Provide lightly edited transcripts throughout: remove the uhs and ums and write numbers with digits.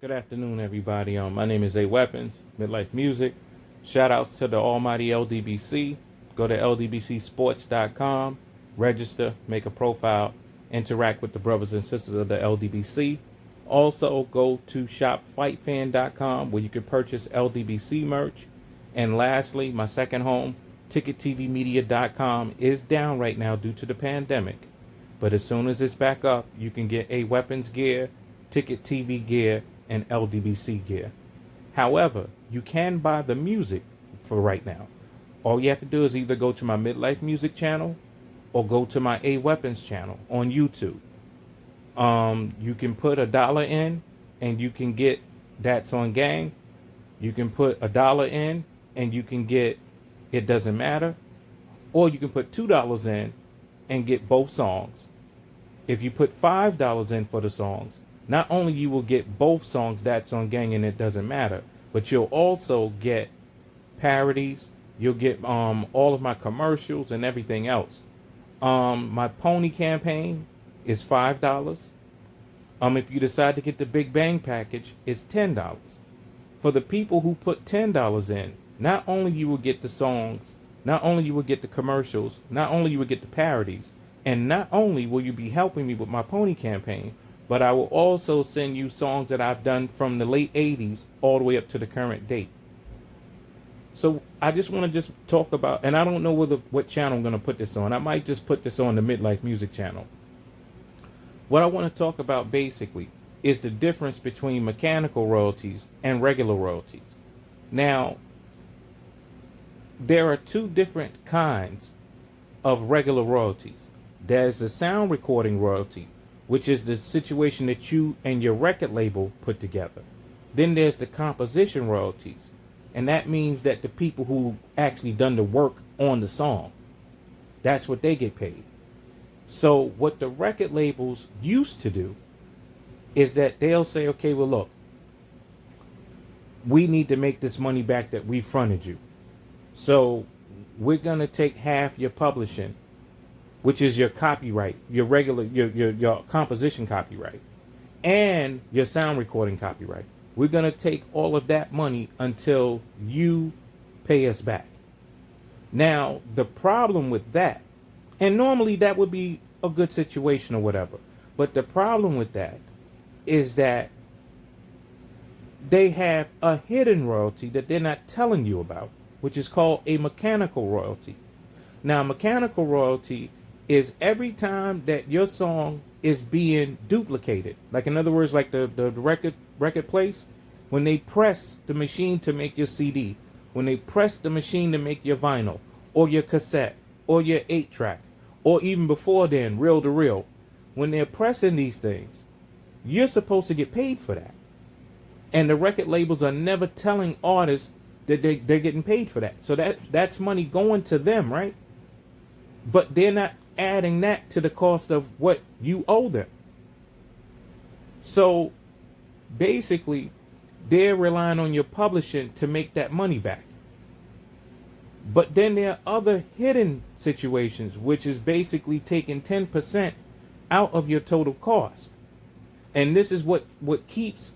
Good afternoon, everybody. My name is A Weapons, Mid-Lyfe Music. Shout outs to the almighty LDBC. Go to ldbcsports.com, register, make a profile, interact with the brothers and sisters of the LDBC. Also, go to shopfightfan.com where you can purchase LDBC merch. And lastly, my second home, ticketvmedia.com, is down right now due to the pandemic. But as soon as it's back up, you can get A Weapons gear, Ticket TV gear, and LDBC gear. However, you can buy the music for right now. All you have to do is either go to my Mid-Lyfe Music channel or go to my A Weapons channel on YouTube. You can put $1 in and you can get That's on Gang. You can put $1 in and you can get It Doesn't Matter. Or you can put $2 in and get both songs. If you put $5 in for the songs, not only you will get both songs, That's on Gang and It Doesn't Matter, but you'll also get parodies. You'll get all of my commercials and everything else. My pony campaign is $5. If you decide to get the Big Bang package, it's $10. For the people who put $10 in, not only you will get the songs, not only you will get the commercials, not only you will get the parodies, and not only will you be helping me with my pony campaign, but I will also send you songs that I've done from the late 80s all the way up to the current date. So I just want to just talk about, and I don't know what channel I'm going to put this on. I might just put this on the Mid-Lyfe Music channel. What I want to talk about basically is the difference between mechanical royalties and regular royalties. Now, there are two different kinds of regular royalties. There's the sound recording royalty, which is the situation that you and your record label put together. Then there's the composition royalties, and that means that the people who actually done the work on the song, that's what they get paid. So what the record labels used to do is that they'll say, okay, well, look, we need to make this money back that we fronted you. So we're going to take half your publishing, which is your copyright, your composition copyright, and your sound recording copyright. We're going to take all of that money until you pay us back. Now, the problem with that, and normally that would be a good situation or whatever, but the problem with that is that they have a hidden royalty that they're not telling you about, which is called a mechanical royalty. Now, mechanical royalty is every time that your song is being duplicated. Like, in other words, like the record place, when they press the machine to make your CD, when they press the machine to make your vinyl, or your cassette, or your 8-track, or even before then, reel to reel, when they're pressing these things, you're supposed to get paid for that. And the record labels are never telling artists that they're getting paid for that. So that's money going to them, right? But they're not adding that to the cost of what you owe them. So basically, they're relying on your publishing to make that money back. But then there are other hidden situations, which is basically taking 10% out of your total cost. And this is what keeps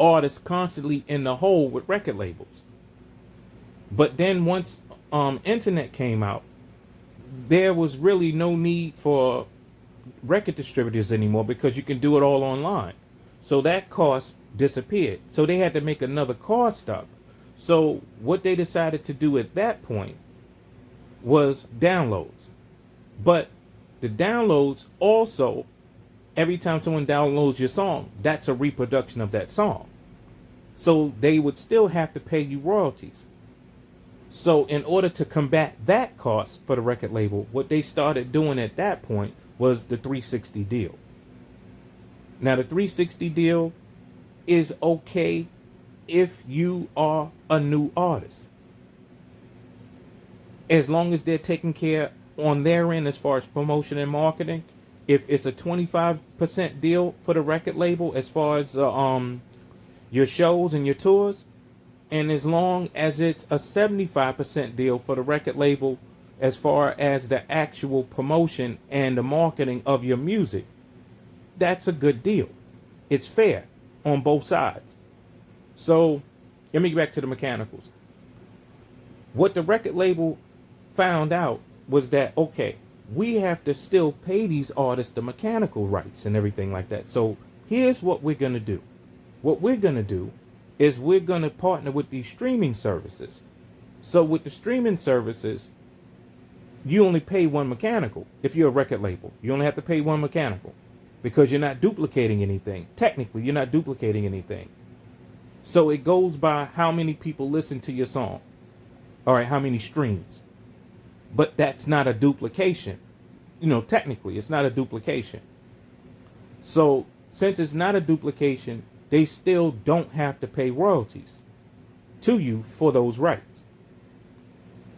artists constantly in the hole with record labels. But then once internet came out, there was really no need for record distributors anymore because you can do it all online. So that cost disappeared. So they had to make another cost up. So what they decided to do at that point was downloads. But the downloads also, every time someone downloads your song, that's a reproduction of that song. So they would still have to pay you royalties. So in order to combat that cost for the record label, what they started doing at that point was the 360 deal. Now, the 360 deal is okay if you are a new artist, as long as they're taking care on their end as far as promotion and marketing. If it's a 25% deal for the record label as far as your shows and your tours, and as long as it's a 75% deal for the record label as far as the actual promotion and the marketing of your music, that's a good deal. It's fair. on both sides. So let me get back to the mechanicals. What the record label found out was that, okay, we have to still pay these artists the mechanical rights and everything like that. So here's what we're going to do. What we're going to do is we're going to partner with these streaming services. So with the streaming services, you only pay one mechanical. If you're a record label, you only have to pay one mechanical because you're not duplicating anything. Technically, you're not duplicating anything. So it goes by how many people listen to your song. All right, how many streams. But that's not a duplication. Technically, it's not a duplication. So since it's not a duplication, they still don't have to pay royalties to you for those rights.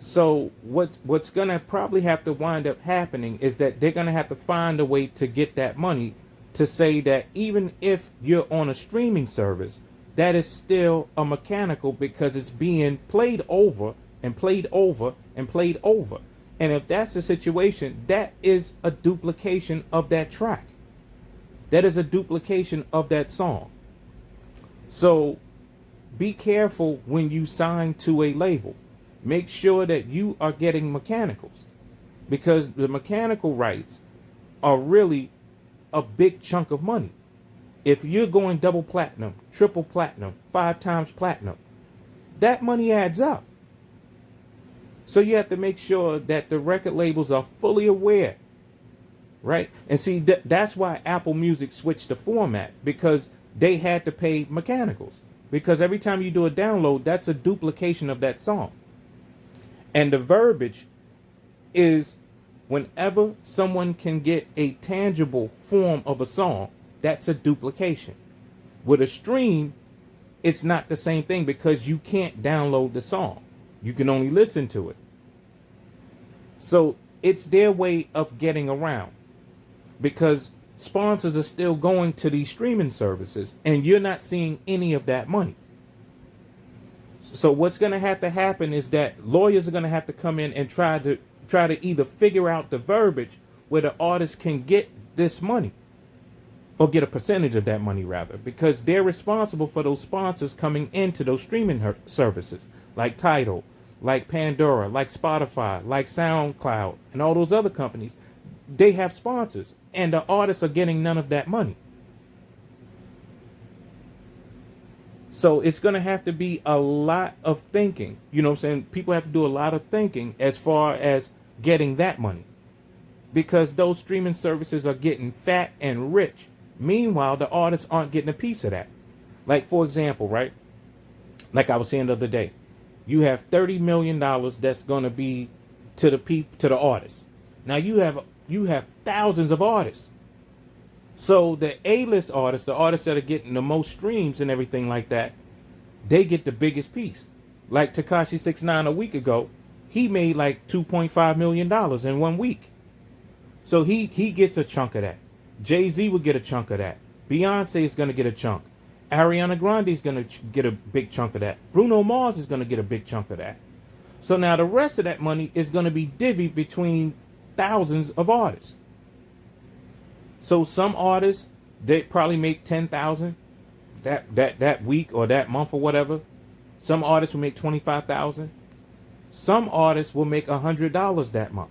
So what's going to probably have to wind up happening is that they're going to have to find a way to get that money to say that even if you're on a streaming service, that is still a mechanical because it's being played over and played over and played over. And if that's the situation, that is a duplication of that track. That is a duplication of that song. So be careful when you sign to a label. Make sure that you are getting mechanicals, because the mechanical rights are really a big chunk of money. If you're going double platinum, triple platinum, 5 times platinum, that money adds up. So you have to make sure that the record labels are fully aware, right? And see, that's why Apple Music switched the format, because they had to pay mechanicals. Because every time you do a download, that's a duplication of that song. And the verbiage is whenever someone can get a tangible form of a song, that's a duplication. With a stream, it's not the same thing because you can't download the song. You can only listen to it. So it's their way of getting around, because sponsors are still going to these streaming services and you're not seeing any of that money. So what's going to happen is that lawyers are going to have to come in and try to either figure out the verbiage where the artist can get this money, or get a percentage of that money rather, because they're responsible for those sponsors coming into those streaming services like Tidal, like Pandora, like Spotify, like SoundCloud, and all those other companies. They have sponsors and the artists are getting none of that money. So it's going to have to be a lot of thinking. You know what I'm saying? People have to do a lot of thinking as far as getting that money, because those streaming services are getting fat and rich. Meanwhile, the artists aren't getting a piece of that. Like, for example, right? Like I was saying the other day, you have $30 million that's going to be to the artists. Now you have thousands of artists. So the A-list artists, the artists that are getting the most streams and everything like that, they get the biggest piece. Like Tekashi 6ix9ine a week ago, he made like $2.5 million in 1 week. So he gets a chunk of that. Jay-Z would get a chunk of that. Beyonce is going to get a chunk. Ariana Grande is going to get a big chunk of that. Bruno Mars is going to get a big chunk of that. So now the rest of that money is going to be divvied between thousands of artists. So some artists, they probably make $10,000 that week or that month or whatever. Some artists will make $25,000. Some artists will make $100 that month.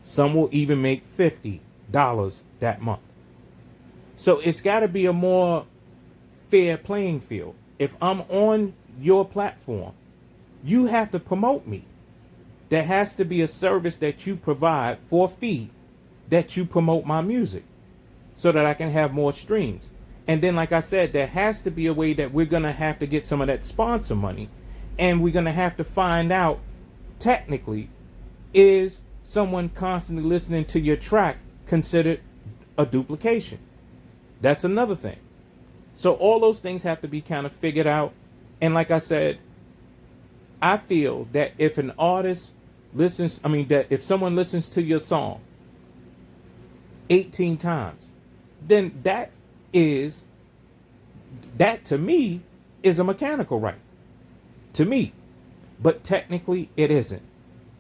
Some will even make $50 that month. So it's got to be a more fair playing field. If I'm on your platform, you have to promote me. There has to be a service that you provide for a fee that you promote my music so that I can have more streams. And then, like I said, there has to be a way that we're going to have to get some of that sponsor money, and we're going to have to find out technically, is someone constantly listening to your track considered a duplication? That's another thing. So all those things have to be kind of figured out. And like I said, I feel that if an artist listens, that if someone listens to your song 18 times, then that to me is a mechanical right. To me. But technically it isn't.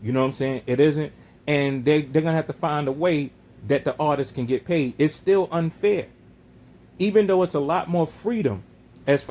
You know what I'm saying? It isn't. And they're going to have to find a way that the artist can get paid. It's still unfair. even though it's a lot more freedom as